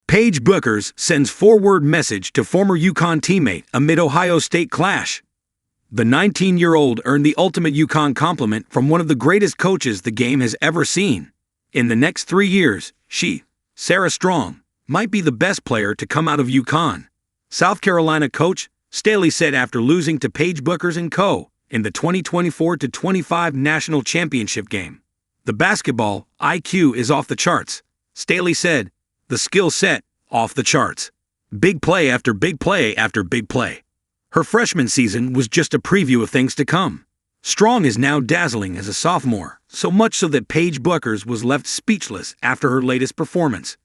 Paige Bueckers sends forward message to former UConn teammate amid Ohio State clash. The 19-year-old earned the ultimate UConn compliment from one of the greatest coaches the game has ever seen. In the next 3 years, she, Sarah Strong, might be the best player to come out of UConn. South Carolina coach Staley said after losing to Paige Bueckers and Co. in the 2024-25 national championship game. The basketball IQ is off the charts, Staley said. The skill set, off the charts. Big play after big play after big play. Her freshman season was just a preview of things to come. Strong is now dazzling as a sophomore, so much so that Paige Bueckers was left speechless after her latest performance.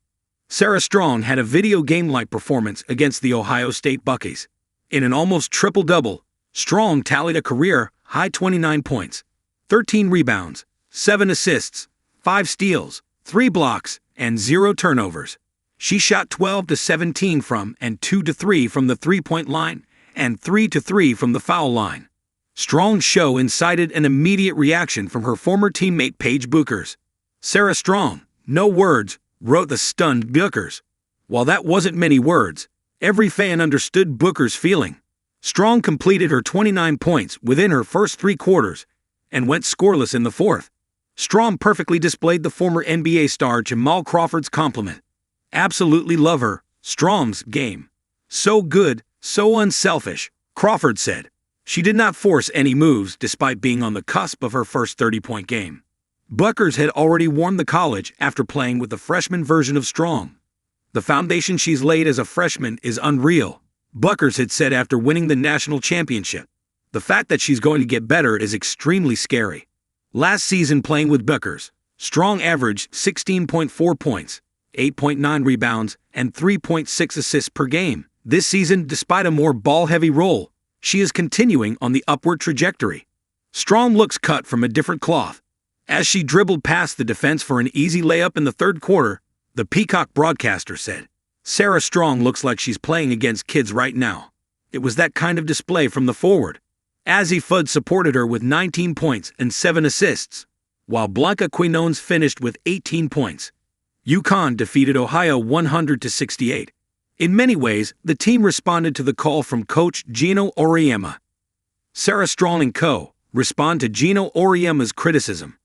Sarah Strong had a video game-like performance against the Ohio State Buckeyes. In an almost triple-double, Strong tallied a career-high 29 points, 13 rebounds, 7 assists, 5 steals, 3 blocks, and 0 turnovers. She shot 12-17 from and 2-3 from the three-point line and 3-3 from the foul line. Strong's show incited an immediate reaction from her former teammate Paige Bueckers. Sarah Strong, no words, wrote the stunned Bueckers. While that wasn't many words, every fan understood Bueckers' feeling. Strong completed her 29 points within her first 3 quarters and went scoreless in the fourth. Strong perfectly displayed the former NBA star Jamal Crawford's compliment. Absolutely love her, Strong's game. So good, so unselfish, Crawford said. She did not force any moves despite being on the cusp of her first 30-point game. Bueckers had already warned the college after playing with the freshman version of Strong. The foundation she's laid as a freshman is unreal, Bueckers had said after winning the national championship. The fact that she's going to get better is extremely scary. Last season playing with Bueckers, Strong averaged 16.4 points, 8.9 rebounds, and 3.6 assists per game. This season, despite a more ball-heavy role, she is continuing on the upward trajectory. Strong looks cut from a different cloth. As she dribbled past the defense for an easy layup in the third quarter, the Peacock broadcaster said, "Sarah Strong looks like she's playing against kids right now." It was that kind of display from the forward. Azzi Fudd supported her with 19 points and 7 assists, while Blanca Quinones finished with 18 points. UConn defeated Ohio 100-68. In many ways, the team responded to the call from coach Gino Auriemma. Sarah Strong and Co. respond to Gino Auriemma's criticism.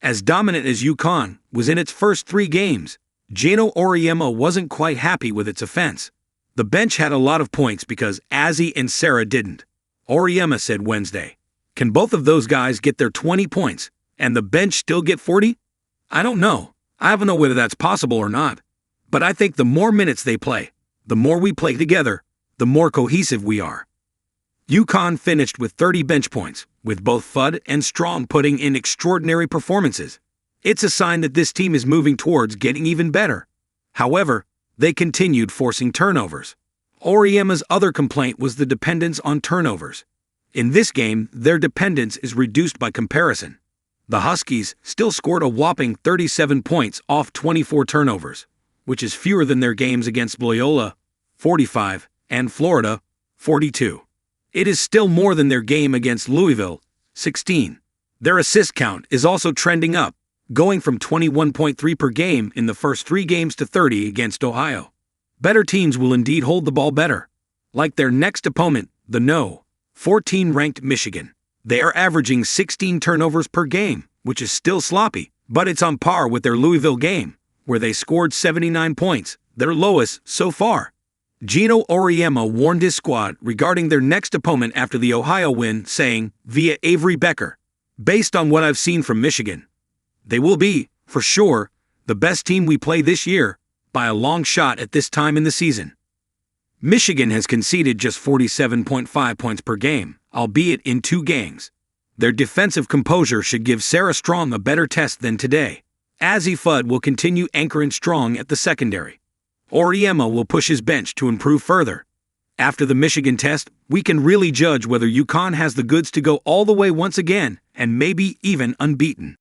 As dominant as UConn was in its first 3 games, Gino Auriemma wasn't quite happy with its offense. The bench had a lot of points because Azzi and Sarah didn't. Auriemma said Wednesday, "Can both of those guys get their 20 points and the bench still get 40? I don't know. I don't know whether that's possible or not. But I think the more minutes they play, the more we play together, the more cohesive we are." UConn finished with 30 bench points, with both Fudd and Strong putting in extraordinary performances. It's a sign that this team is moving towards getting even better. However, they continued forcing turnovers. Auriemma's other complaint was the dependence on turnovers. In this game, their dependence is reduced by comparison. The Huskies still scored a whopping 37 points off 24 turnovers, which is fewer than their games against Loyola, 45, and Florida, 42. It is still more than their game against Louisville, 16. Their assist count is also trending up, going from 21.3 per game in the first 3 games to 30 against Ohio. Better teams will indeed hold the ball better. Like their next opponent, the 14-ranked Michigan. They are averaging 16 turnovers per game, which is still sloppy, but it's on par with their Louisville game, where they scored 79 points, their lowest so far. Gino Auriemma warned his squad regarding their next opponent after the Ohio win, saying, via Avery Becker, "Based on what I've seen from Michigan, they will be, for sure, the best team we play this year, by a long shot at this time in the season." Michigan has conceded just 47.5 points per game, albeit in 2 games. Their defensive composure should give Sarah Strong a better test than today. Azzi Fudd will continue anchoring Strong at the secondary. Auriemma will push his bench to improve further. After the Michigan test, we can really judge whether UConn has the goods to go all the way once again, and maybe even unbeaten.